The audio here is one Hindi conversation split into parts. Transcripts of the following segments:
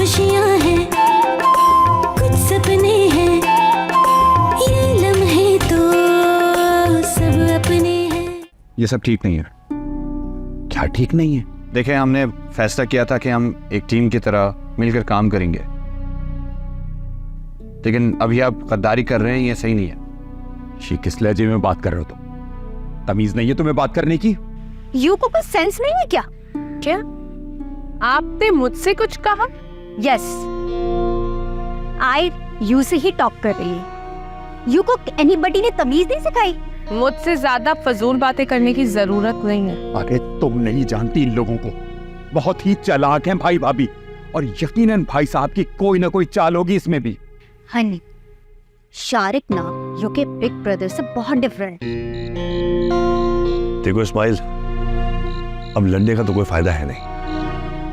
खुशियाँ हैं, कुछ सपने हैं, ये लम्हे तो सब अपने हैं। ये सब ठीक नहीं है। क्या ठीक नहीं है? देखें, हमने फैसला किया था कि हम एक टीम की तरह मिलकर काम करेंगे, लेकिन अभी आप गद्दारी कर रहे हैं, ये सही नहीं है। ये किस लहजे में बात कर रहे हो तुम? तमीज नहीं है तुम्हें बात करने की? यू को कुछ सेंस नहीं है क्या? क्या आपने मुझसे कुछ कहा? यस, आई यू से ही टॉक कर रही है। यू को एनीबडी ने तमीज नहीं सिखाई? मुझसे ज्यादा फजूल बातें करने की जरूरत नहीं है। अरे तुम नहीं जानती इन लोगों को, बहुत ही चालाक हैं भाई भाभी, और यकीनन भाई साहब की कोई ना कोई चाल होगी इसमें भी। हनी, शारिक ना यू के बिग ब्रदर से बहुत डिफरेंट। देखो इस्माइल, अब लड़ने का तो कोई फायदा है नहीं,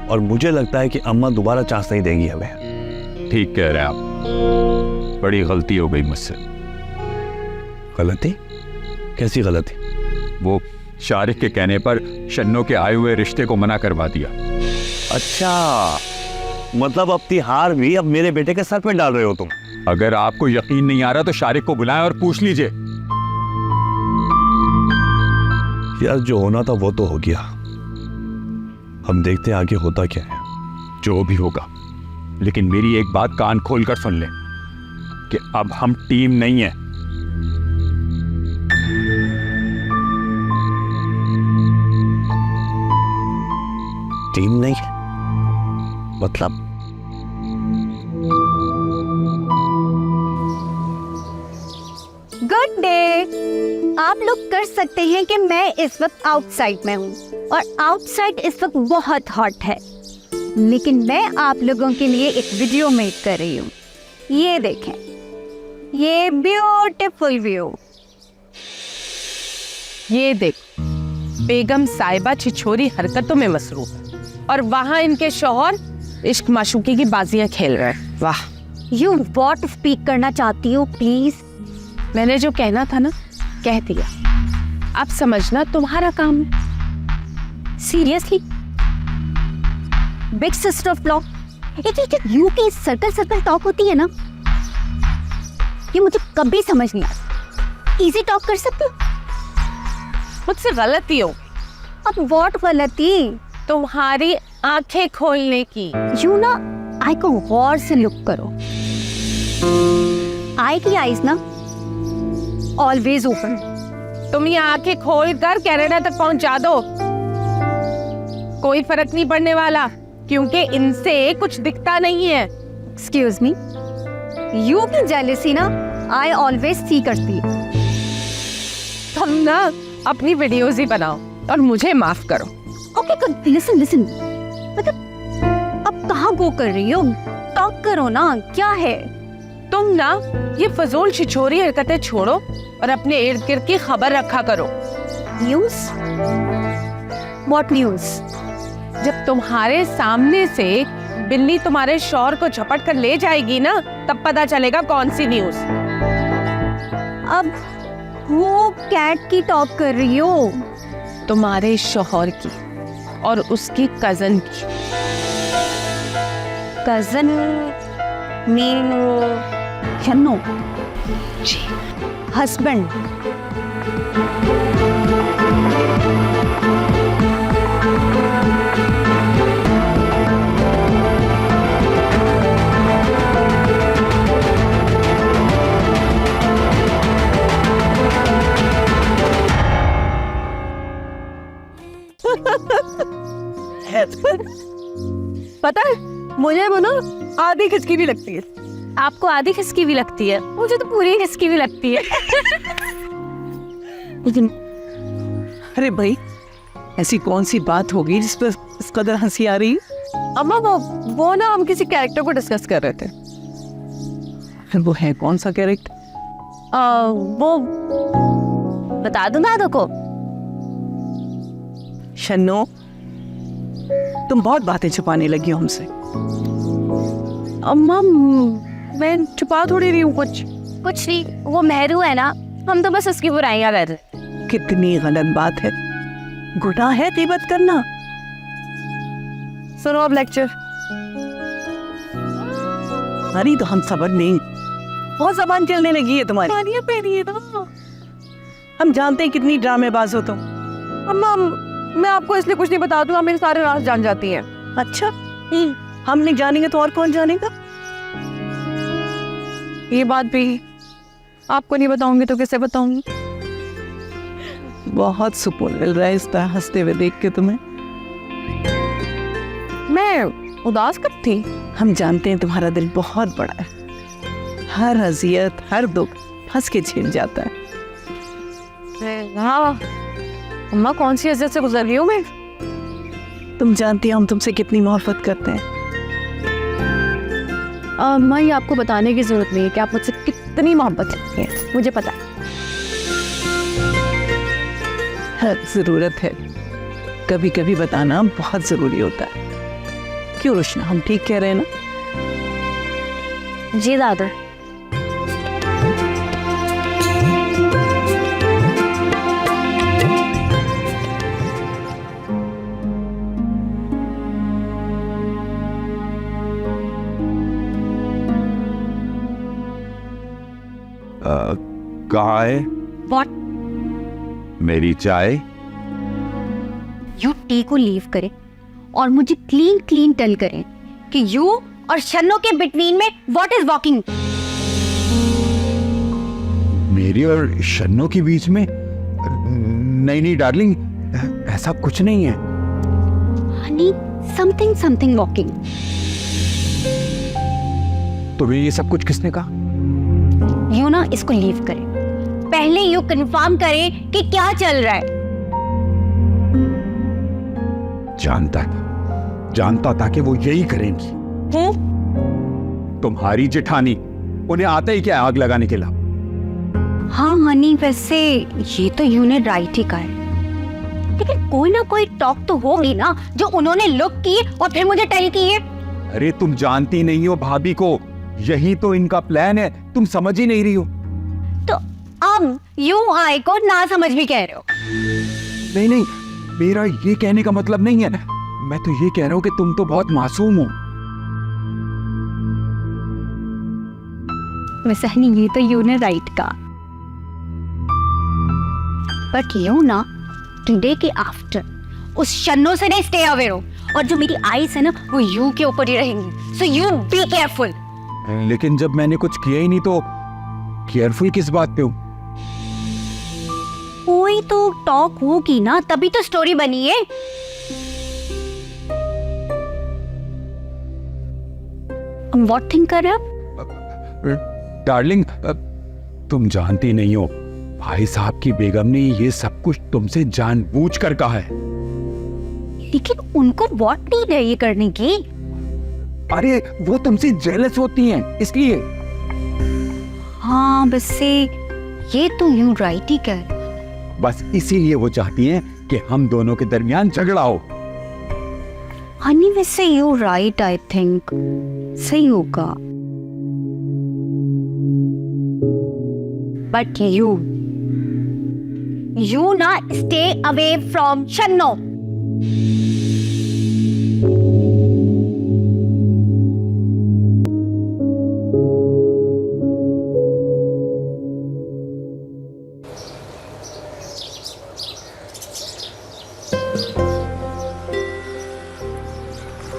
और मुझे लगता है कि अम्मा दोबारा चांस नहीं देंगी हमें। ठीक कह रहे हैं आप, बड़ी गलती हो गई मुझसे। गलती? कैसी गलती? वो शारिक के कहने पर शन्नो के आए हुए रिश्ते को मना करवा दिया। अच्छा, मतलब अपनी हार भी अब मेरे बेटे के सर पे डाल रहे हो तुम? अगर आपको यकीन नहीं आ रहा तो शारिक को बुलाएं और पूछ लीजिए। यार, जो होना था वो तो हो गया, हम देखते हैं आगे होता क्या है। जो भी होगा, लेकिन मेरी एक बात कान खोलकर सुन लें कि अब हम टीम नहीं है। टीम नहीं है मतलब? Good day. आप लोग कर सकते हैं कि मैं इस वक्त आउटसाइड में हूँ, और आउटसाइड इस वक्त बहुत हॉट है, लेकिन मैं आप लोगों के लिए एक वीडियो मेक कर रही हूँ। ये देखें, ये ब्यूटीफुल व्यू। ये देख, बेगम साहिबा छिछोरी हरकतों में मसरूफ है, और वहाँ इनके शौहर इश्क माशूकी की बाजियां खेल रहे हैं। वाह। यू व्हाट स्पीक करना चाहती हो प्लीज? मैंने जो कहना था ना, कह दिया। अब समझना तुम्हारा काम है। Seriously? Big sister of law, एक यू की सर्कल सर्कल टॉक होती है ना, ये मुझे कभी समझ नहीं आया। इजी टॉक कर सकते हो? मुझसे गलती हो। अब व्हाट गलती? तुम्हारी आंखें खोलने की। यू ना आई को गौर से लुक करो। आई की आईज ना ऑलवेज ओपन। तुम ये आंखें खोल कर कनाडा तक पहुंचा दो, कोई फर्क नहीं पड़ने वाला, क्योंकि इनसे कुछ दिखता नहीं है। एक्सक्यूज मी, यू की जेलसी ना आई ऑलवेज सी करती है। तुम ना अपनी वीडियोस ही बनाओ और मुझे माफ करो। Okay good, listen listen. मतलब अब कहाँ गो कर रही हो? टॉक करो ना, क्या है? तुम ना ये फजूल छिछोरी हरकतें छोड़ो और अपने इर्द गिर्द की खबर रखा करो। न्यूज़? What news? जब तुम्हारे सामने से बिल्ली तुम्हारे शौहर को झपट कर ले जाएगी ना, तब पता चलेगा कौन सी न्यूज़। अब वो कैट की टॉक कर रही हो? तुम्हारे शौहर की और उसकी कजन की। कजन मीन शन्नो? जी। हस्बैंड? पता है, मुझे वो ना आधी खिसकी भी लगती है। आपको आधी खिसकी भी लगती है? मुझे तो पूरी खिसकी भी लगती है। अरे भाई, ऐसी कौन सी बात होगी जिस पर इस कदर हंसी आ रही है? अम्मा वो ना हम किसी कैरेक्टर को डिस्कस कर रहे थे। वो है कौन सा कैरेक्टर? वो बता दो ना को। शन्नो, तुम बहुत बातें छुपाने लगी हो हमसे। अम्मा मैं छुपा थोड़ी रही हूँ कुछ नहीं, वो मेहरू है ना, हम तो बस उसकी बुराइयां कर रहे। कितनी गलत बात है, गुनाह है गीबत करना। सुनो अब लेक्चर। अरे तो हम सबर नहीं, बहुत जबान चलने लगी है तुम्हारी। पानी पहनिए ना। हम जानते हैं कितनी ड्रामेबाज हो तुम। अम्मा मैं आपको इसलिए कुछ नहीं बता दूंगा, मेरे सारे राज जान जाती हैं। अच्छा, हम नहीं जानेंगे तो और कौन जानेगा? ये बात भी आपको नहीं बताऊंगी तो किसे बताऊंगी? बहुत सुकून मिल रहा है इस तरह हंसते हुए देख के तुम्हें। मैं उदास कब थी? हम जानते हैं तुम्हारा दिल बहुत बड़ा है, हर अजियत हर दुख हंस के झेल जाता है। हाँ अम्मा, कौन सी अज़ियत से गुजर रही हूँ मैं? तुम जानती हो हम तुमसे कितनी मोहब्बत करते हैं। अम्मा ये आपको बताने की जरूरत नहीं है कि आप मुझसे कितनी मोहब्बत करती हैं, मुझे पता है। जरूरत है, कभी कभी बताना बहुत जरूरी होता है। क्यों रोशना, हम ठीक कह रहे हैं ना? जी दादा। कहाँ है व्हाट? मेरी चाय? यू टी को लीव करें और मुझे क्लीन क्लीन टेल करें कि यू और शन्नो के बिटवीन में व्हाट इज वॉकिंग? मेरी और शन्नो के बीच में? नहीं नहीं डार्लिंग, ऐसा कुछ नहीं है। Honey, something something walking. तुम्हें ये सब कुछ किसने कहा? यू ना इसको लीव करें, पहले यू कंफर्म करें कि क्या चल रहा है। जानता था कि वो यही करेंगी। तुम्हारी जेठानी, उन्हें आता ही क्या आग लगाने के लिए? हाँ हनी, वैसे ये तो यू ने राइट ही कहा है, लेकिन कोई ना कोई टॉक तो होगी ना जो उन्होंने लुक की और फिर मुझे टेल की है। अरे तुम जानती नहीं हो भाभी को, यही तो इनका प्लान है, तुम समझ ही नहीं रही हो। तो अब यू आई को ना समझ भी कह रहे हो? नहीं नहीं, मेरा ये कहने का मतलब नहीं है, मैं तो ये कह रहा हूँ कि तुम तो बहुत मासूम हो। वैसे हनी ये तो यू ने राइट कहा, बट यू ना टुडे के आफ्टर उस शन्नो से नहीं स्टे अवे रहो, और जो मेरी आईज है ना वो यू के ऊपर ही रहेंगी, सो यू बी केयरफुल। लेकिन जब मैंने कुछ किया ही नहीं तो केयरफुल किस बात पे हूँ? कोई तो टॉक होगी ना, तभी तो स्टोरी बनी है। व्हाट थिंक कर रहे हो? डार्लिंग, तुम जानती नहीं हो, भाई साहब की बेगम ने ये सब कुछ तुमसे जानबूझकर कहा है। लेकिन उनको व्हाट नीड है ये करने की? अरे वो तुमसे जेलस होती हैं, इसलिए। हाँ वैसे ये तो यू राइट ही कह। बस इसीलिए वो चाहती हैं कि हम दोनों के दरमियान झगड़ा हो। हनी वैसे यू राइट, आई थिंक सही होगा, बट यू ना स्टे अवे फ्रॉम शन्नो।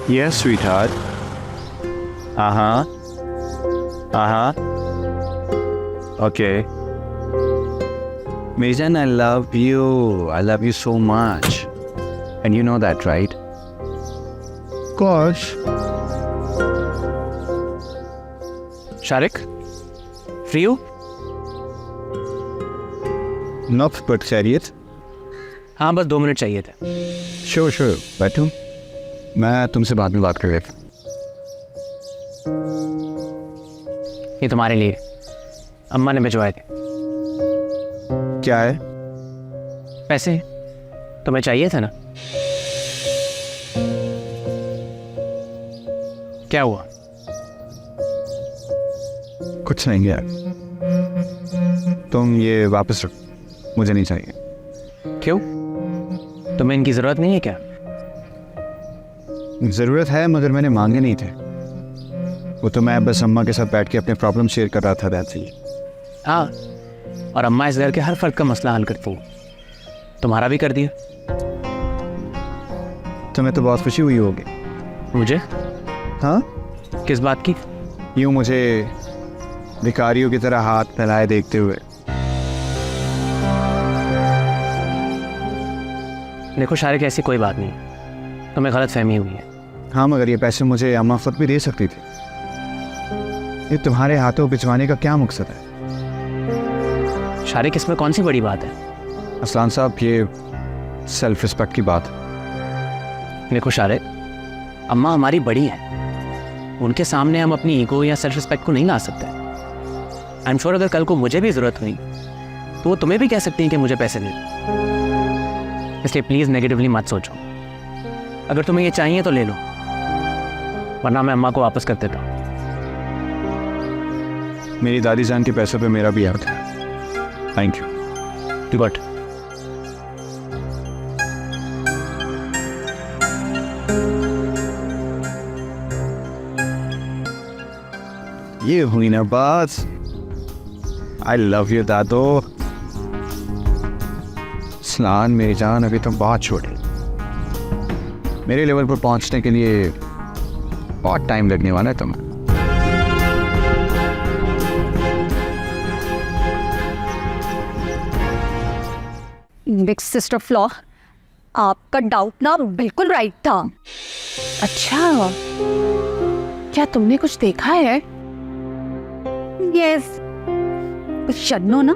Yes, sweetheart. Okay. Mejan, I love you. I love you so much. And you know that, right? Gosh. Sharik? Free you? Not but chariot. हाँ बस 2 मिनट चाहिए थे। Sure. बैठो, मैं तुमसे बाद में बात कर लेता। ये तुम्हारे लिए अम्मा ने भिजवाए थे। क्या है? पैसे तुम्हें चाहिए था ना? क्या हुआ? कुछ नहीं यार, तुम ये वापस रखो, मुझे नहीं चाहिए। क्यों? तुम्हें इनकी जरूरत नहीं है क्या? जरूरत है, मगर मैंने मांगे नहीं थे। वो तो मैं बस अम्मा के साथ बैठ के अपने प्रॉब्लम शेयर कर रहा था दैट्स इट। हाँ, और अम्मा इस घर के हर फर्द का मसला हल करती है, तुम्हारा भी कर दिया। तुम्हें तो बहुत खुशी हुई होगी। मुझे हाँ, किस बात की? यूँ मुझे भिखारियों की तरह हाथ फैलाए देखते हुए। देखो शारिक, ऐसी कोई बात नहीं, तुम्हें गलत फहमी हुई है। हाँ, मगर ये पैसे मुझे अम्मा खुद भी दे सकती थी। ये तुम्हारे हाथों भिजवाने का क्या मकसद है? शारिक, इसमें कौन सी बड़ी बात है? असलान साहब, ये सेल्फ रिस्पेक्ट की बात है। देखो शारिक, अम्मा हमारी बड़ी हैं, उनके सामने हम अपनी ईगो या सेल्फ रिस्पेक्ट को नहीं ला सकते। आई एम श्योर अगर कल को मुझे भी ज़रूरत हुई तो वो तुम्हें भी कह सकती हैं कि मुझे पैसे दे। इसलिए प्लीज़ नेगेटिवली मत सोचो। अगर तुम्हें ये चाहिए तो ले लो, वरना मैं अम्मा को वापस कर देता हूँ। मेरी दादी जान के पैसों पे मेरा भी हक है। Thank you. गुड। ये हुई ना बात। आई लव यू दादो। स्नान मेरी जान, अभी तुम बहुत छोटे, मेरे लेवल पर पहुंचने के लिए बहुत टाइम लगने वाला है तुम्हें। बिग सिस्टर फ्लॉ, आपका डाउट ना बिल्कुल राइट था। अच्छा, क्या तुमने कुछ देखा है? यस, शन्नो ना,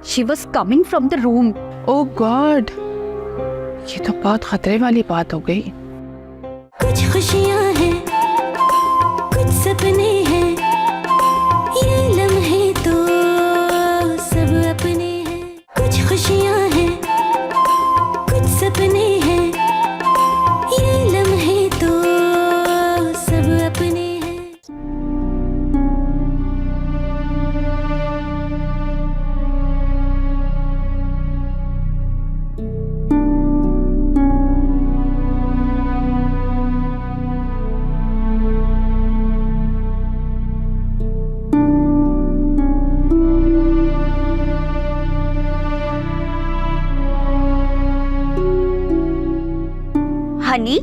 she was coming from the room. Oh God, ये तो बहुत खतरे वाली बात हो गई। कुछ खुशियाँ हैं, कुछ सपने हैं, ये लम्हे तो सब अपने हैं। कुछ खुशियाँ हैं, कुछ सपने हैं, ये लम्हे तो सब अपने हैं। हनी,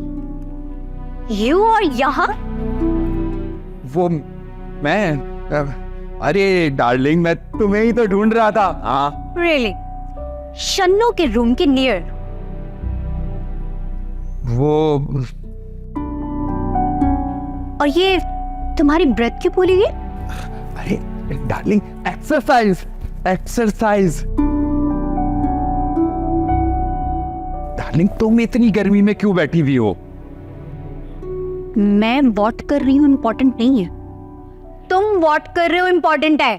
यू और यहाँ? वो मैं अरे डार्लिंग, मैं तुम्हें ही तो ढूंढ रहा था। हाँ, रियली? शन्नो के रूम के नियर? वो और ये तुम्हारी ब्रेथ क्यों फूली है? अरे डार्लिंग, एक्सरसाइज एक्सरसाइज। डार्लिंग, तुम इतनी गर्मी में क्यों बैठी हुई हो? मैं वॉट कर रही हूँ इम्पोर्टेंट नहीं है, तुम वॉट कर रहे हो इम्पोर्टेंट है।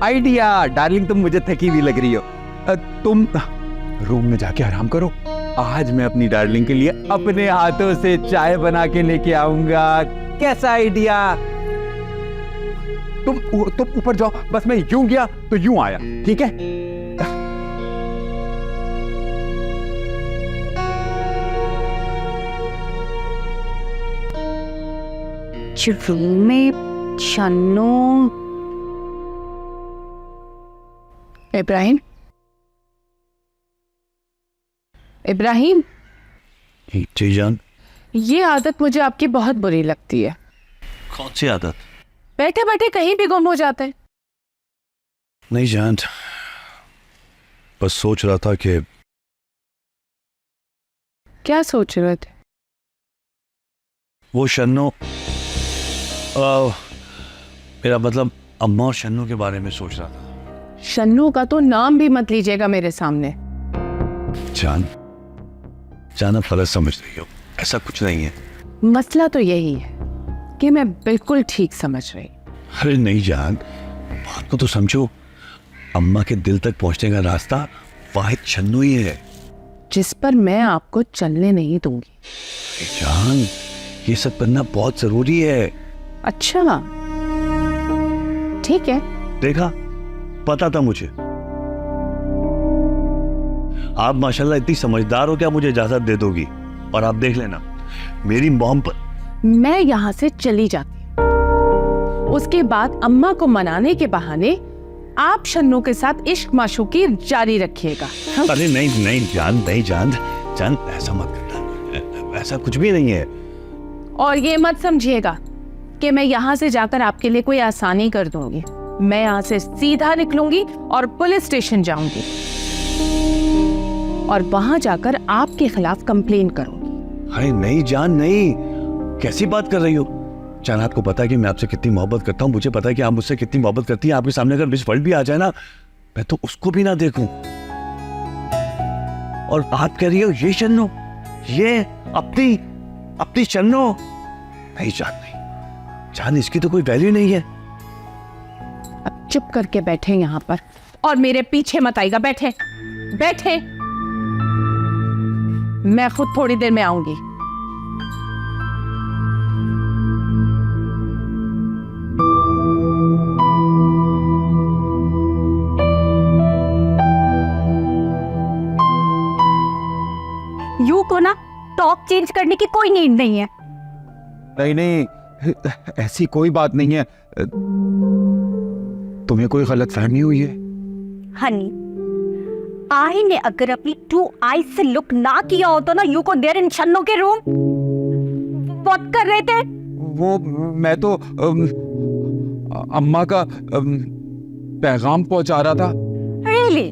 आइडिया। डार्लिंग, तुम मुझे थकी हुई लग रही हो। तुम रूम में जाके आराम करो। आज मैं अपनी डार्लिंग के लिए अपने हाथों से चाय बना के लेके आऊंगा। कैसा आइडिया? तुम ऊपर जाओ, बस मैं यूं गया तो यूं आया, ठीक है? रूम में शन्नो। इब्राहिम, इब्राहिम, जी जान। ये आदत मुझे आपकी बहुत बुरी लगती है। कौन सी आदत? बैठे बैठे कहीं भी गुम हो जाते हैं। नहीं जान, बस सोच रहा था कि क्या सोच रहे थे? वो शन्नो, मेरा मतलब अम्मा और शन्नो के बारे में सोच रहा था। शन्नू का तो नाम भी मत लीजिएगा मेरे सामने। जान, आप गलत समझ रही हो, ऐसा कुछ नहीं है। मसला तो यही है कि मैं बिल्कुल ठीक समझ रही। अरे नहीं जान, बात को तो समझो। अम्मा के दिल तक पहुंचने का रास्ता वाहिद शन्नू ही है, जिस पर मैं आपको चलने नहीं दूंगी। जान, ये सब करना बहुत जरूरी है। अच्छा, ठीक है। देखा, पता था मुझे। आप माशाल्लाह इतनी समझदार हो, क्या मुझे इजाजत दे दोगी? और आप देख लेना, मेरी मॉम पर मैं यहाँ से चली जाती हूँ। उसके बाद अम्मा को मनाने के बहाने आप शन्नू के साथ इश्क माशूकी जारी रखिएगा। हाँ? अरे नहीं नहीं जान, नहीं जान, जान ऐसा मत करना, ऐसा कुछ भी नहीं है। और ये मत समझिएगा कि मैं यहाँ से जाकर आपके लिए कोई आसानी कर दूंगी। मैं यहाँ से सीधा निकलूंगी और पुलिस स्टेशन जाऊंगी और वहां जाकर आपके खिलाफ कंप्लेन करूंगी। अरे नहीं जान, नहीं, कैसी बात कर रही हो जान? आपको पता है कि मैं आपसे कितनी मोहब्बत करता हूँ, मुझे पता है कि आप मुझसे कितनी मोहब्बत करती हैं। आपके सामने अगर मिस वर्ल्ड भी आ जाए ना, मैं तो उसको भी ना देखूं। और आप कह रही हो ये शन्नो, ये अपनी शन्नो? नहीं जान, नहीं जान, इसकी तो कोई वैल्यू नहीं है। अब चुप करके बैठे यहाँ पर और मेरे पीछे मत आइएगा। बैठे बैठे, मैं खुद थोड़ी देर में आऊंगी। यू को ना टॉप चेंज करने की कोई नीड नहीं है। नहीं नहीं, ऐसी कोई बात नहीं है। तुम्हें कोई गलतफहमी हुई है? हनी, आई ने अगर अपनी 2 आईज से लुक ना किया होता ना यू को देर इन शन्नो के रूम, व्हाट कर रहे थे? वो मैं तो अम्मा का पैगाम पहुंचा रहा था। Really?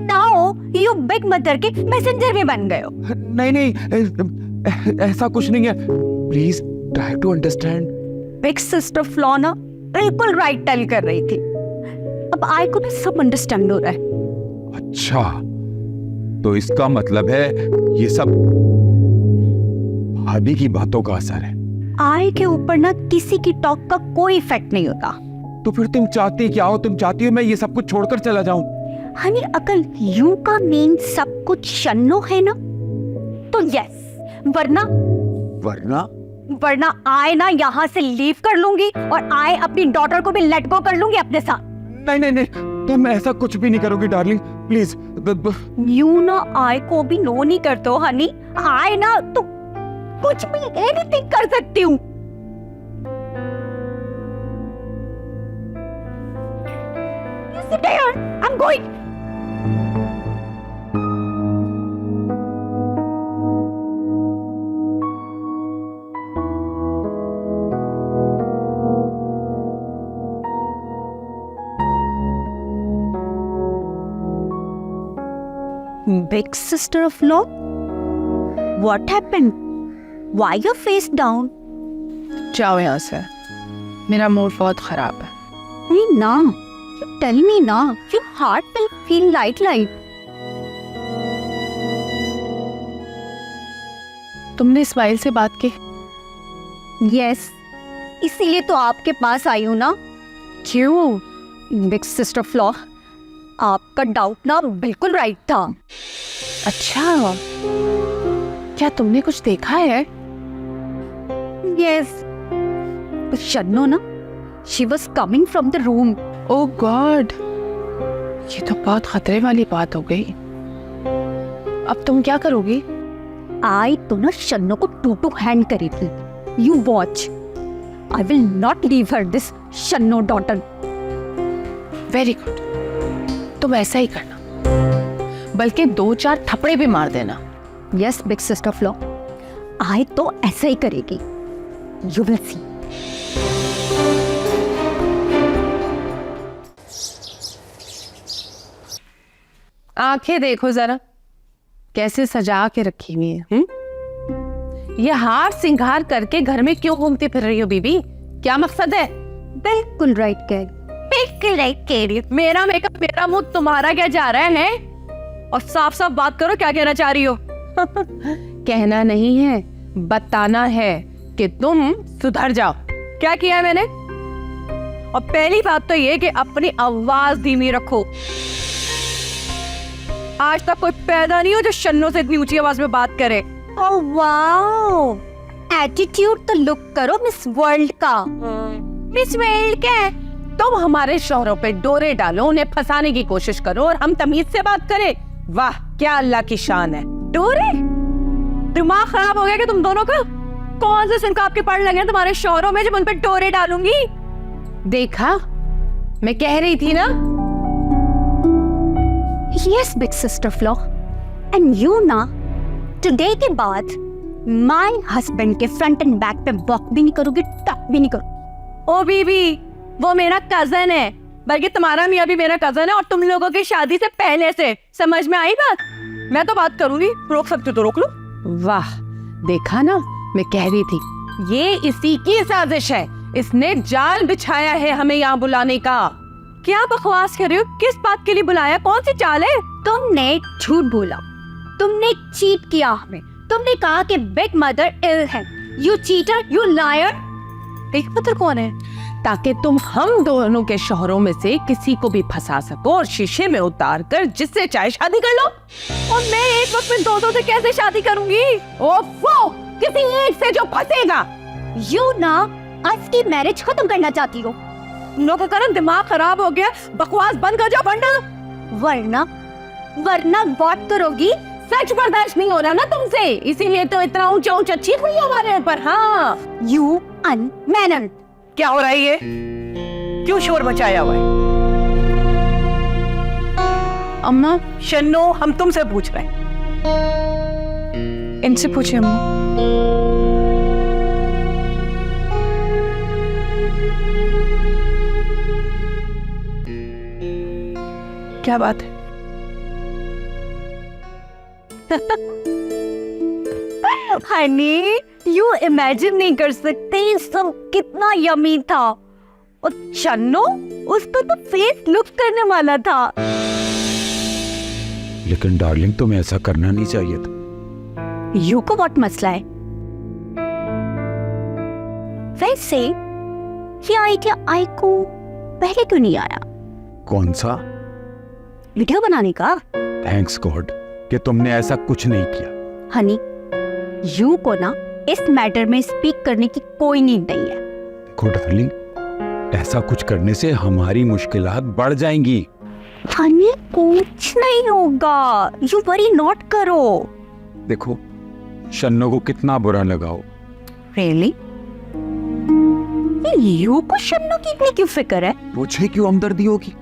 Now you big mother के मैसेंजर भी बन गए हो। नहीं नहीं, ऐसा कुछ नहीं है। Please try to understand. Big sister flaw ना बिल्कुल राइट टेल कर रही थी। अब आई को भी सब अंडरस्टैंड हो रहा है। अच्छा, तो इसका मतलब है ये सब भाभी की बातों का असर है। आई के ऊपर ना किसी की टॉक का कोई इफेक्ट नहीं होता। तो फिर तुम चाहती क्या हो? तुम चाहती हो मैं ये सब कुछ छोड़कर चला जाऊं? हनी, अगर यू का मेन सब कुछ शन्नो है ना तो यस, वरना आए ना यहाँ से लीव कर लूंगी और आए अपनी डॉटर को भी लेट गो कर लूंगी अपने साथ। नहीं नहीं नहीं, तुम ऐसा कुछ भी नहीं करोगी डार्लिंग, प्लीज। यू ना आए को भी नो नहीं करते हो हनी। आए ना तो कुछ भी एनीथिंग कर सकती हूँ। Sit there, I'm going. Big sister of law? What happened? Why your face down? जाओ यहाँ से, मेरा मूड बहुत खराब है। नहीं ना, tell me ना, your heart will feel light. तुमने इस्माइल से बात की? Yes, इसीलिए तो आपके पास आई हूँ ना। क्यों? बिग सिस्टर फ्लॉ, आपका डाउट ना बिल्कुल राइट था। अच्छा, क्या तुमने कुछ देखा है? Yes, शन्नो ना, she was coming from the room. Oh God, ये तो बहुत खतरे वाली बात हो गई। अब तुम क्या करोगी? आई तो ना शन्नो को 2 हैंड करी थी। You watch, I will not leave her this शन्नो daughter. वेरी गुड, तुम ऐसा ही करना, बल्कि 2-4 थप्पड़े भी मार देना। Yes, big sister फ्लॉ, आई तो ऐसा ही करेगी। You will see. आंखें देखो जरा, कैसे सजा के रखी हुई है। ये हार सिंगार करके घर में क्यों घूमती फिर रही हो बीबी? क्या मकसद है? बिल्कुल राइट कह रही। मेरा मेकअप, मेरा मुंह, तुम्हारा क्या जा रहा है? और साफ साफ बात करो, क्या कहना चाह रही हो? कहना नहीं है, बताना है कि तुम सुधर जाओ। क्या किया है मैंने? और पहली बात तो ये कि अपनी आवाज धीमी रखो। आज तक कोई पैदा नहीं हो जो शन्नो से इतनी ऊंची आवाज में बात करे। ओह वाओ, एटीट्यूड तो लुक करो मिस वर्ल्ड का। मिस वर्ल्ड क्या है? तुम हमारे शौहरों पे डोरे डालो, उन्हें फंसाने की कोशिश करो और हम तमीज से बात करें। वाह, क्या अल्लाह की शान है। डोरे? दिमाग खराब हो गया क्या तुम दोनों का? कौन से सिर आपके पड़ लगे हैं तुम्हारे शौहरों में जब उन पे टोरे डालूंगी? देखा, मैं कह रही थी ना। Yes big sister flow, and you ना टुडे के बाद माय हस्बैंड के फ्रंट एंड बैक पे वॉक भी नहीं करोगे, टक भी नहीं करो। ओ बीबी, वो मेरा कजन है, बल्कि तुम्हारा मियाँ भी मेरा कजन है, और तुम लोगों की शादी से पहले से। समझ में आई बात? मैं तो बात करूंगी, रोक सकते तो रोक लो। वाह, देखा ना, मैं कह रही थी ये इसी की साजिश है। इसने जाल बिछाया है हमें यहाँ बुलाने का। क्या बकवास कर रही हो? किस बात के लिए बुलाया? कौन सी चाल है? तुमने झूठ बोला, तुमने चीट किया हमें। तुमने कहा कि बिग मदर इल है। You cheater, you liar. Big mother कौन है? ताकि तुम हम दोनों के शौहरों में से किसी को भी फंसा सको और शीशे में उतार कर जिससे चाहे शादी कर लो। और मैं एक वक्त में दो से कैसे शादी करूंगी? ओफो, किसी एक से जो फंसेगा। यू ना आज की मैरिज खत्म करना चाहती हो। लोगों का दिमाग खराब हो गया। बकवास बंद कर जाओ, वरना वरना व्हाट करोगी? सच बर्दाश्त नहीं हो रहा ना तुमसे, इसीलिए तो इतना ऊंचा ऊंचा चीख रही हो हमारे ऊपर। हाँ, यू अनमैनर्ड। क्या हो रहा है ये? क्यों शोर मचाया हुआ है? अम्मा, शन्नो, हम तुमसे पूछ रहे हैं। इनसे पूछे अम्मा। क्या बात है? हनी, यू इमेजिन नहीं कर सकते ये सब कितना यमी था। और चन्नो, उसको तो फेस लुक करने वाला था। लेकिन डार्लिंग, तुम्हें ऐसा करना नहीं चाहिए था। यू को व्हाट मसला है? वैसे ये आइडिया आई को पहले क्यों नहीं आया? कौन सा? वीडियो बनाने का। थैंक्स गॉड कि तुमने ऐसा कुछ नहीं किया। हनी, यू को ना इस मैटर में स्पीक करने की कोई नीड नहीं है। देखो डार्लिंग, ऐसा कुछ करने से हमारी मुश्किलात बढ़ जाएंगी। हनी, कुछ नहीं होगा, यू वरी नॉट करो। देखो, शन्नो को कितना बुरा लगाओ। रियली? यू को शन्नो की इतनी क्यों फिक्र है? मुझे क्यों हमदर्दी होगी?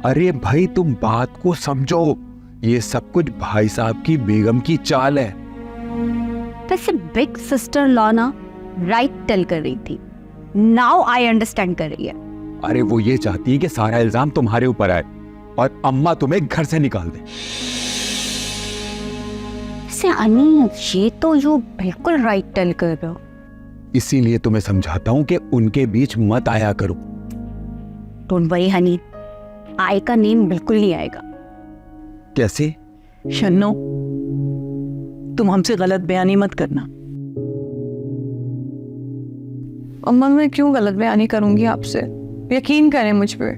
अरे भाई, तुम बात को समझो। ये सब कुछ भाई साहब की बेगम की चाल है। वैसे बिग सिस्टर लॉ ना राइट टेल कर रही थी। नाउ आई अंडरस्टैंड कर रही है। अरे वो ये चाहती है कि सारा इल्जाम तुम्हारे ऊपर आए और अम्मा तुम्हें घर से निकाल दे। वैसे हनी, ये तो यू बिल्कुल राइट टेल कर रहे हो। इसीलिए तुम्हें समझाता हूँ कि उनके बीच मत आया करो। डोंट वरी हनी, आई का नेम बिल्कुल नहीं आएगा। कैसे? शन्नो, तुम हमसे गलत बयानी मत करना। अम्मा, मैं क्यों गलत बयानी करूंगी आपसे? यकीन करें मुझ पे।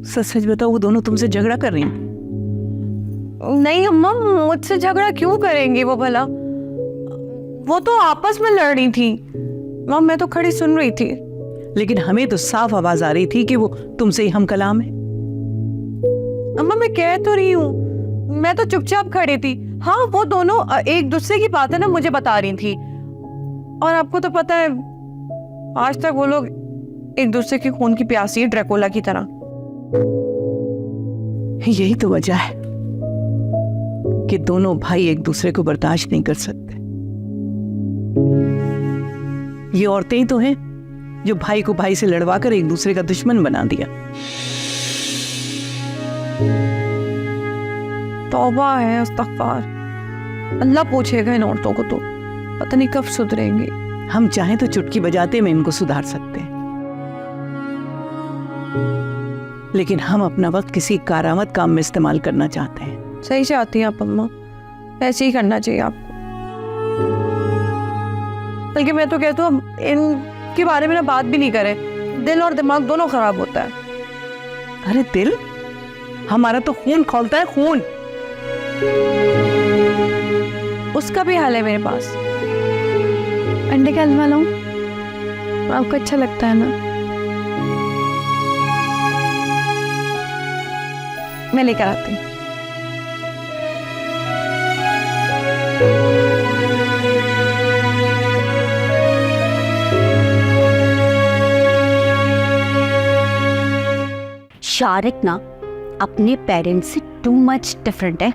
सच सच बताओ, वो दोनों तुमसे झगड़ा कर रही हैं? नहीं अम्मा, मुझसे झगड़ा क्यों करेंगी वो भला? वो तो आपस में लड़ रही थी। मम, मैं तो खड़ी सुन रही थी। लेकिन हमें तो साफ आवाज आ रही थी कि वो तुमसे ही हम कलाम है। अम्मा, मैं कह तो रही हूँ, मैं तो चुपचाप खड़ी थी। हाँ, वो दोनों एक दूसरे की बातें ना मुझे बता रही थी। और आपको तो पता है, आज तक वो लोग एक दूसरे के खून की प्यासी है, ड्रैकुला की तरह। यही तो वजह है कि दोनों भाई एक दूसरे को बर्दाश्त नहीं कर सकते। ये औरतें ही तो हैं जो भाई को भाई से लड़वा कर एक दूसरे का दुश्मन बना दिया। तौबा है, इस्तग़फ़ार। अल्लाह पूछेगा इन औरतों को तो, पता नहीं कब सुधरेंगी। हम चाहें तो चुटकी बजाते में इनको सुधार सकते हैं, लेकिन हम अपना वक्त किसी कारामद काम में इस्तेमाल करना चाहते हैं। सही चाहती हैं आप अम्मा, ऐसे ही करना चाहिए आपको। बल्कि मैं तो कहती हूँ इनके बारे में ना बात भी नहीं करें, दिल और दिमाग दोनों खराब होता है। अरे दिल? हमारा तो खून खौलता है, खून। उसका भी हाल है मेरे पास। अंडे का हलवा लाऊं? आपको अच्छा लगता है ना? मैं लेकर आती हूँ। शारिक ना अपने पेरेंट्स से टू मच डिफरेंट है।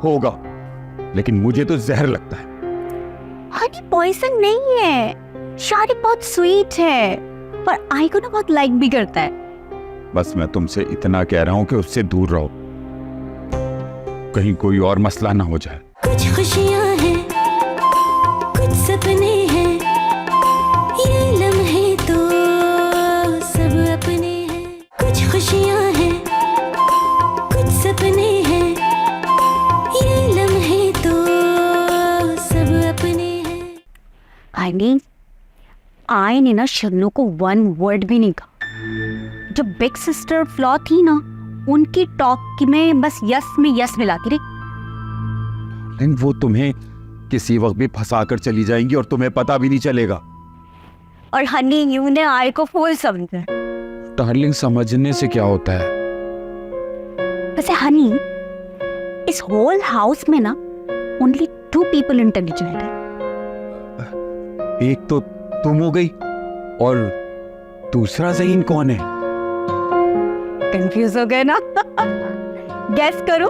होगा, लेकिन मुझे तो जहर लगता है। हनी पॉइजन नहीं है, शारिक बहुत स्वीट है पर आई को ना बहुत लाइक भी करता है। बस मैं तुमसे इतना कह रहा हूं कि उससे दूर रहो, कहीं कोई और मसला ना हो जाए। कुछ खुशियाँ हैं, कुछ सपने हैं, ये लम्हे तो सब अपने हैं। कुछ खुशियाँ हैं, कुछ सपने हैं, ये लम्हे तो सब अपने हैं। हनी, आई ने ना शन्नू को वन वर्ड भी नहीं कहा। जो बिग सिस्टर फ्लॉ थी ना, उनकी टॉक में बस यस में यस मिलाती रही। लेकिन वो तुम्हें किसी वक्त भी फंसा कर चली जाएंगी और तुम्हें पता भी नहीं चलेगा। और हनी यू ने आई को फूल समझा। डार्लिंग, समझने से क्या होता है? वैसे हनी, इस होल हाउस में ना ओनली 2 पीपल इंटेलिजेंट है। एक तो तुम हो गई और दूसरा ज़हीन कौन है? कंफ्यूज हो गए ना? गेस करो,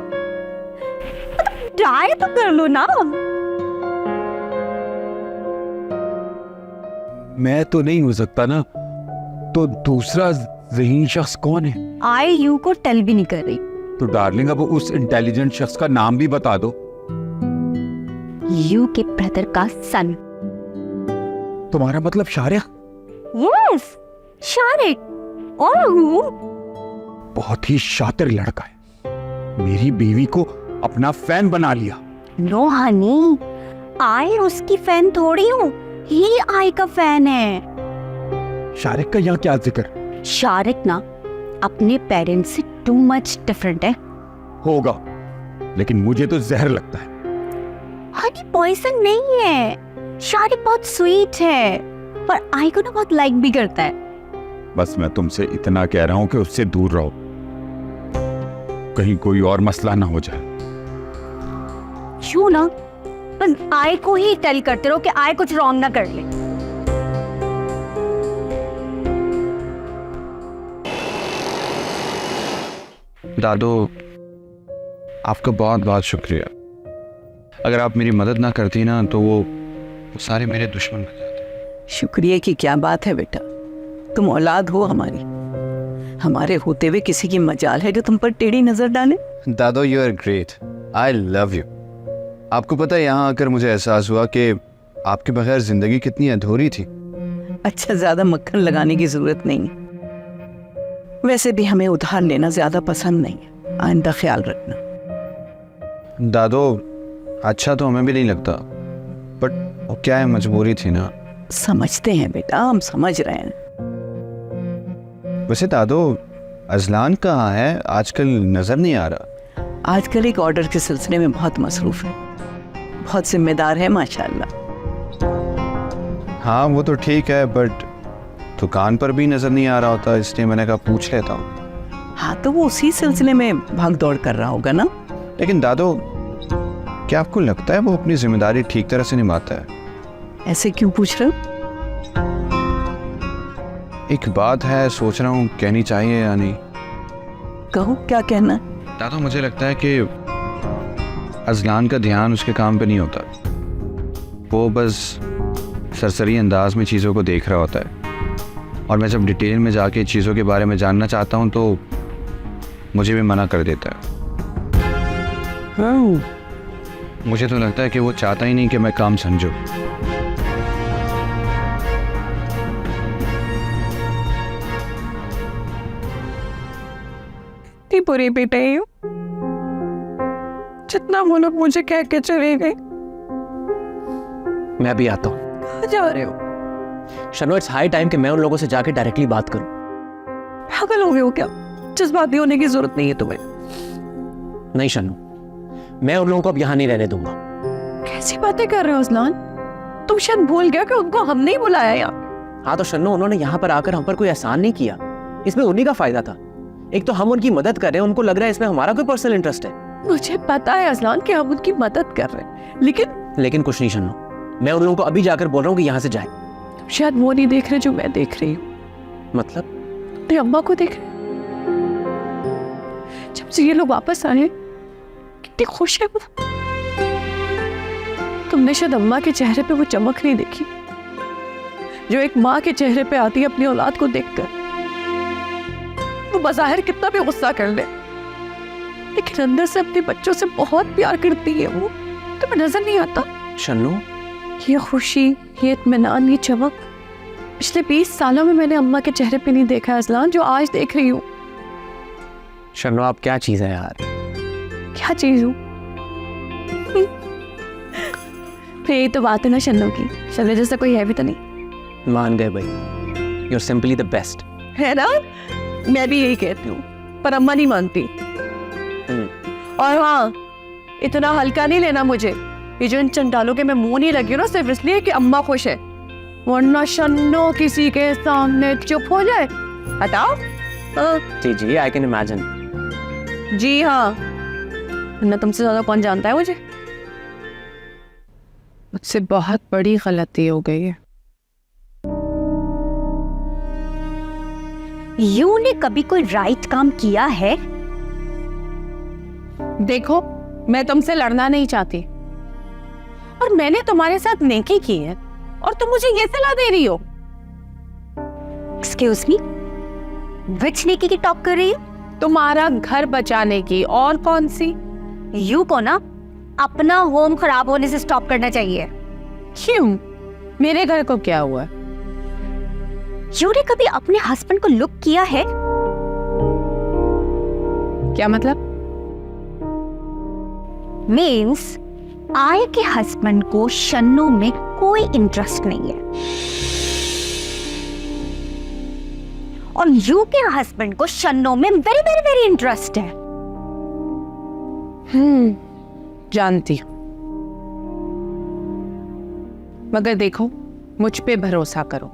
ट्राई तो कर लो ना। मैं तो नहीं हो सकता ना, तो दूसरा ज़हीन शख्स कौन है? आई यू को टेल भी नहीं कर रही। तो डार्लिंग, अब उस इंटेलिजेंट शख्स का नाम भी बता दो। यू के ब्रदर का सन। तुम्हारा मतलब शारिक? यस, शारिक। ओह, बहुत ही शातिर लड़का है, मेरी बीवी को अपना फैन बना लिया। नो हनी, आई उसकी फैन थोड़ी हूँ, ही आई का फैन है। शारिक का यहाँ क्या जिक्र? शारिक ना अपने पेरेंट्स से टू मच डिफरेंट है। होगा, लेकिन मुझे तो जहर लगता है। हनी पॉइजन नहीं है, शारिक बहुत स्वीट है पर आई को ना बहुत लाइक भी करता है। बस मैं तुमसे इतना कह रहा हूं कि उससे दूर रहो, कहीं कोई और मसला ना हो जाए। क्यों ना, बस आई को ही टेल करते रहो कि आई कुछ रॉन्ग ना कर ले। दादू, आपका बहुत बहुत शुक्रिया। अगर आप मेरी मदद ना करती ना तो वो सारे मेरे दुश्मन बन जाते। शुक्रिया की क्या बात है बेटा, तुम औलाद हो हमारी। हमारे होते हुए किसी की मजाल है जो तुम पर टेढ़ी नजर डाले? दादो, you are great, I love you. आपको पता है, यहाँ आकर मुझे एहसास हुआ कि आपके बगैर जिंदगी कितनी अधूरी थी। अच्छा, ज्यादा मक्खन लगाने की जरूरत नहीं है। वैसे भी हमें उधार लेना ज्यादा पसंद नहीं है, आइंदा ख्याल रखना। दादो, अच्छा तो हमें भी नहीं लगता, बट वो क्या है, मजबूरी थी ना। समझते हैं बेटा, हम समझ रहे हैं। वैसे दादो, अजलान कहाँ है? आजकल नजर नहीं आ रहा। आजकल एक ऑर्डर के सिलसिले में बहुत मसरूफ है, बहुत जिम्मेदार है माशाल्लाह। हाँ वो तो ठीक है, बट दुकान पर भी नजर नहीं आ रहा होता, इसलिए मैंने कहा पूछ लेता हूँ। हाँ, तो वो उसी सिलसिले में भाग दौड़ कर रहा होगा ना। लेकिन दादो, क्या आपको लगता है वो अपनी जिम्मेदारी ठीक तरह से निभाता है? ऐसे क्यों पूछ रहे हो? एक बात है, सोच रहा हूँ कहनी चाहिए या नहीं। कहो, क्या कहना? दादो, मुझे लगता है कि अजलान का ध्यान उसके काम पे नहीं होता, वो बस सरसरी अंदाज में चीज़ों को देख रहा होता है, और मैं जब डिटेल में जाके चीज़ों के बारे में जानना चाहता हूँ तो मुझे भी मना कर देता है। मुझे तो लगता है कि वो चाहता ही नहीं कि मैं काम समझूं। बुरी बेटे हूँ, जितना वो लोग मुझे कह के चले गए। मैं भी आता हूँ। कहाँ जा रहे हो? शनो, इट्स हाई टाइम कि मैं उन लोगों से जाके डायरेक्टली बात करूं। पागल हो गए हो क्या? जज्बाती होने की जरूरत नहीं है तुम्हें। नहीं शनो, मैं उन लोगों को अब यहाँ नहीं रहने दूंगा। कैसी बातें कर रहे हो अजलान? तुम शायद भूल गया कि उनको हमने ही बुलाया यहाँ। हाँ तो शनो, उन्होंने यहाँ पर आकर हम पर कोई एहसान नहीं किया, इसमें उन्हीं का फायदा था। एक तो हम उनकी मदद कर रहे हैं, उनको लग रहा है इसमें हमारा कोई पर्सनल इंटरेस्ट है। मुझे पता है अजलान कि हम उनकी मदद कर रहे हैं, लेकिन कुछ नहीं शनो, मैं उन लोगों को अभी जाकर बोल रहा हूँ कि यहाँ से जाए। शायद वो नहीं देख रहे जो मैं देख रही हूँ। मतलब? अपनी अम्मा को देख रहे। जब से ये लोग वापस आए कितनी खुश है वो। तुमने शायद अम्मा के चेहरे पे वो चमक नहीं देखी जो एक माँ के चेहरे पे आती है अपनी औलाद को देखकर। वो बज़ाहिर कितना भी गुस्सा कर ले, लेकिन अंदर से अपने बच्चों से बहुत प्यार करती है वो। तुम्हें नजर नहीं आता? शन्नू, ये खुशी, ये इत्मीनान, ये चमक पिछले 20 सालों में मैंने अम्मा के चेहरे पे नहीं देखा अज़लान, जो आज देख रही हूँ। शन्नू आप क्या चीज़ है यार। क्या चीज हूँ? फिर यही तो बात है ना शन्नू की, शन्नू जैसा कोई है भी तो नहीं। मान गए भाई, you are simply the best. है ना? मैं भी यही कहती हूँ, पर अम्मा नहीं मानती। और हाँ, इतना हल्का नहीं लेना मुझे। ये जो इन चंडालों के मैं मुंह नहीं लगी हूँ ना, सिर्फ इसलिए कि अम्मा खुश है, वरना शन्नू किसी के सामने चुप हो जाए। हटाओ। हाँ। जी जी, आई कैन इमेजिन। जी हाँ, वरना तुमसे ज्यादा कौन जानता है मुझे। मुझसे बहुत बड़ी गलती हो गई है। यू ने कभी कोई राइट काम किया है? देखो, मैं तुमसे लड़ना नहीं चाहती, और मैंने तुम्हारे साथ नेकी की है, और तुम मुझे ये सलाह दे रही हो। एक्सक्यूज मी, विच नेकी की टॉक कर रही हो? तुम्हारा घर बचाने की। और कौन सी? यू को ना अपना होम खराब होने से स्टॉप करना चाहिए। क्यों? मेरे घर को क्या हुआ? यू ने कभी अपने हस्बैंड को लुक किया है? क्या मतलब? मीन्स आय के हस्बैंड को शन्नू में कोई इंटरेस्ट नहीं है, और यू के हस्बैंड को शन्नू में वेरी वेरी वेरी इंटरेस्ट है। जानती हूं, मगर देखो, मुझ पे भरोसा करो,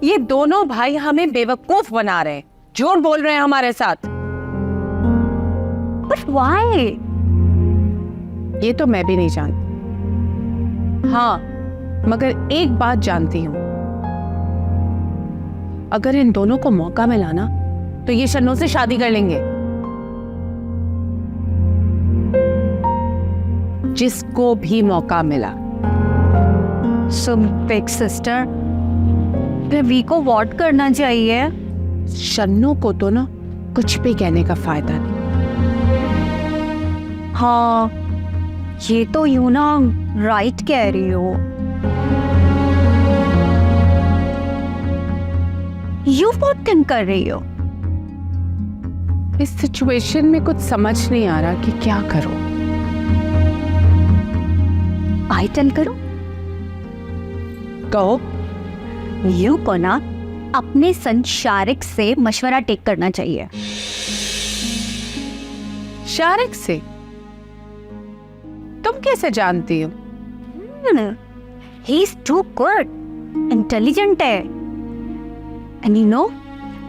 ये दोनों भाई हमें बेवकूफ बना रहे हैं, झूठ बोल रहे हैं हमारे साथ। But why? ये तो मैं भी नहीं जानती। हाँ, मगर एक बात जानती हूं, अगर इन दोनों को मौका मिला ना, तो ये शन्नू से शादी कर लेंगे। जिसको भी मौका मिला। सो बिग सिस्टर, रवि को वॉट करना चाहिए? शन्नू को तो ना कुछ भी कहने का फायदा नहीं। हाँ, ये तो यू ना राइट कह रही हो। यू व्हाट थिंक कर रही हो? इस सिचुएशन में कुछ समझ नहीं आ रहा कि क्या करूं। आई टेल करो। कहो। यू को ना अपने सन शारिक से मशवरा टेक करना चाहिए। शारिक से? तुम कैसे जानती हो? He is too good, intelligent है। एंड यू नो,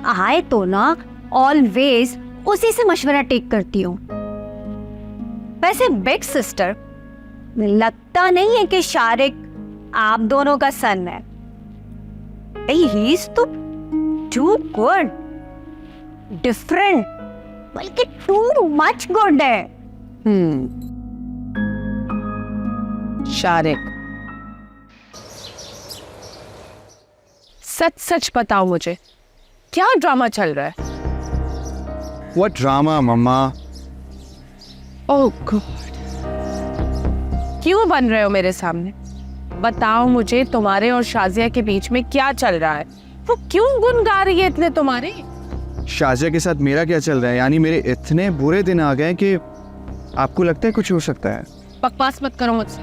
आई तो ना ऑलवेज उसी से मशवरा टेक करती हूँ। वैसे बिग सिस्टर, लगता नहीं है कि शारिक आप दोनों का सन है। ही इज तो टू गुड, डिफरेंट, बल्कि टू मच गुड है। शारिक, सच सच बताओ मुझे, क्या ड्रामा चल रहा है? What drama, मम्मा? ओह गॉड, क्यों बन रहे हो मेरे सामने? बताओ मुझे, तुम्हारे और शाजिया के बीच में क्या चल रहा है? वो क्यों गुन गा रही है इतने तुम्हारे? शाजिया के साथ मेरा क्या चल रहा है? यानी मेरे इतने बुरे दिन आ गए कि आपको लगता है कुछ हो सकता है? बकवास मत करो मुझसे,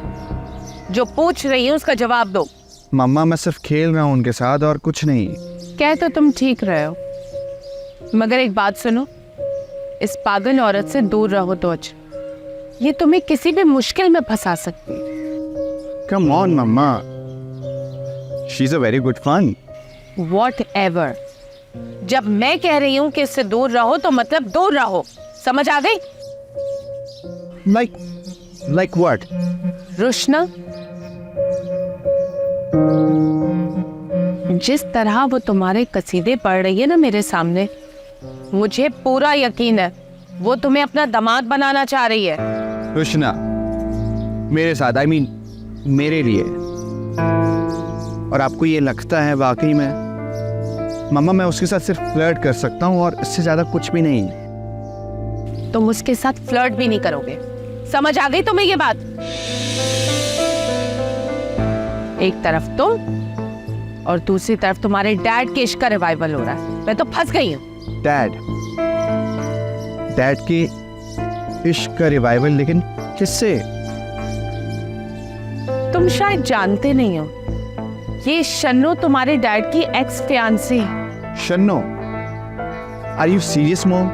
जो पूछ रही है उसका जवाब दो। मम्मा, मैं सिर्फ खेल रहा हूँ उनके साथ और कुछ नहीं। कह तो तुम ठीक रहे हो, मगर एक बात सुनो, इस पागल औरत से दूर रहो तो अच्छा। ये तुम्हें किसी भी मुश्किल में फंसा सकती है। Come on, mamma, she's a very good fun. Whatever. जब मैं कह रही हूँ कि इससे दूर रहो तो मतलब दूर रहो, समझ आ गई? Like what? रुशना, जिस तरह वो तुम्हारे कसीदे पढ़ रही है ना मेरे सामने, मुझे पूरा यकीन है वो तुम्हें अपना दामाद बनाना चाह रही है। कृष्णा मेरे साथ आई मीन मेरे लिए। और आपको ये लगता है वाकई में? मम्मा मैं उसके साथ सिर्फ फ्लर्ट कर सकता हूँ और इससे ज्यादा कुछ भी नहीं। तुम उसके साथ फ्लर्ट भी नहीं करोगे, समझ आ गई तुम्हें ये बात? एक तरफ तुम और दूसरी तरफ तुम्हारे डैड के इश्क का रिवाइवल हो रहा है। मैं तो फंस गई हूँ। डैड के इश्क का रिवाइवल, लेकिन किससे? तुम शायद जानते नहीं हो, ये शन्नू तुम्हारे डैड की ex fiancee. Shanno? Are you serious mom?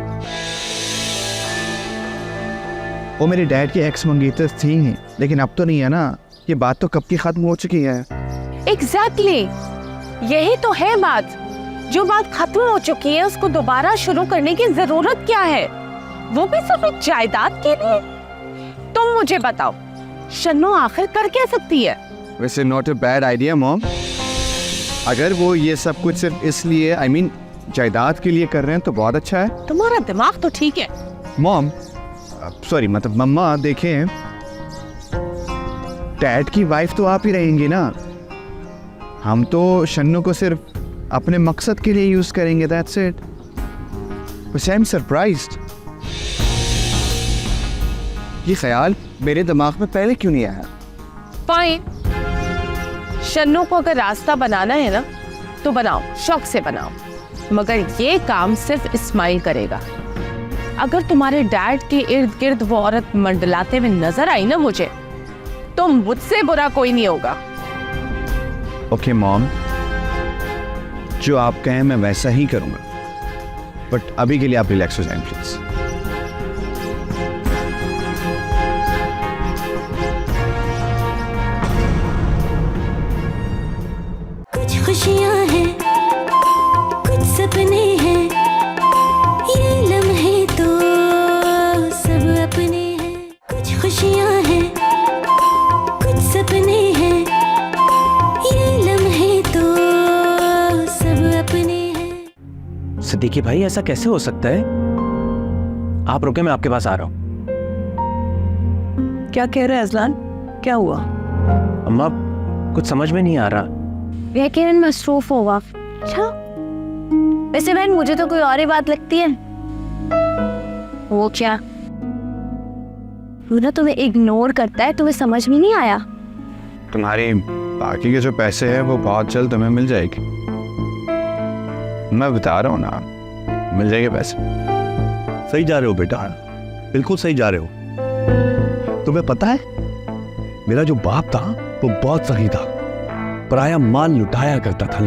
वो मेरे डैड की एक्स मंगेतर थी, लेकिन अब तो नहीं है ना। ये बात तो कब की खत्म हो चुकी है। एग्जैक्टली यही तो है बात। जो बात खत्म हो चुकी है उसको दोबारा शुरू करने की जरूरत क्या है, वो भी सिर्फ एक जायदाद के लिए। तुम मुझे बताओ, शन्नू आखिर कर क्या सकती है? वैसे not a bad idea mom. अगर वो ये सब कुछ सिर्फ इसलिए आई मीन जायदाद के लिए कर रहे हैं तो बहुत अच्छा है। तुम्हारा दिमाग तो ठीक है मॉम, सॉरी मतलब मम्मा, देखें डैड की वाइफ तो आप ही रहेंगी ना। हम तो शन्नू को सिर्फ अपने मकसद के लिए यूज करेंगे, दैट्स इट। वैसे आई एम सरप्राइज्ड, ये ख्याल मेरे दिमाग में पहले क्यों नहीं आया? फाइन, शन्नू को अगर रास्ता बनाना है ना तो बनाओ, शौक से बनाओ, मगर ये काम सिर्फ इस्माइल करेगा। अगर तुम्हारे डैड के इर्द गिर्द वो औरत मंडलाते हुए नजर आई ना मुझे, तो मुझसे बुरा कोई नहीं होगा। ओके मॉम, जो आप कहें मैं वैसा ही करूंगा, बट अभी के लिए आप रिलैक्स हो जाएं प्लीज। कुछ खुशियाँ हैं, कुछ सपने हैं, ये लम्हे तो सब अपने हैं। कुछ खुशियाँ हैं, कुछ सपने हैं, ये लम्हे तो सब अपने हैं। सिद्दीकी भाई ऐसा कैसे हो सकता है? आप रुके, मैं आपके पास आ रहा हूँ। क्या कह रहे हैं अजलान? क्या हुआ? अम्मा कुछ समझ में नहीं आ रहा। वह किरण मसरूफ होगा। अच्छा, वैसे बहन मुझे तो कोई और ही बात लगती है। वो क्या? वो ना तुम्हें इग्नोर करता है, तुम्हें समझ में नहीं आया? तुम्हारी बाकी के जो पैसे हैं वो बहुत जल्द तुम्हें मिल जाएगी। मैं बता रहा हूँ ना, मिल जाएंगे पैसे। सही जा रहे हो बेटा, बिल्कुल सही जा रहे हो। तुम्हें पता है मेरा जो बाप था वो बहुत सही था, पराया माल लुटाया करता था।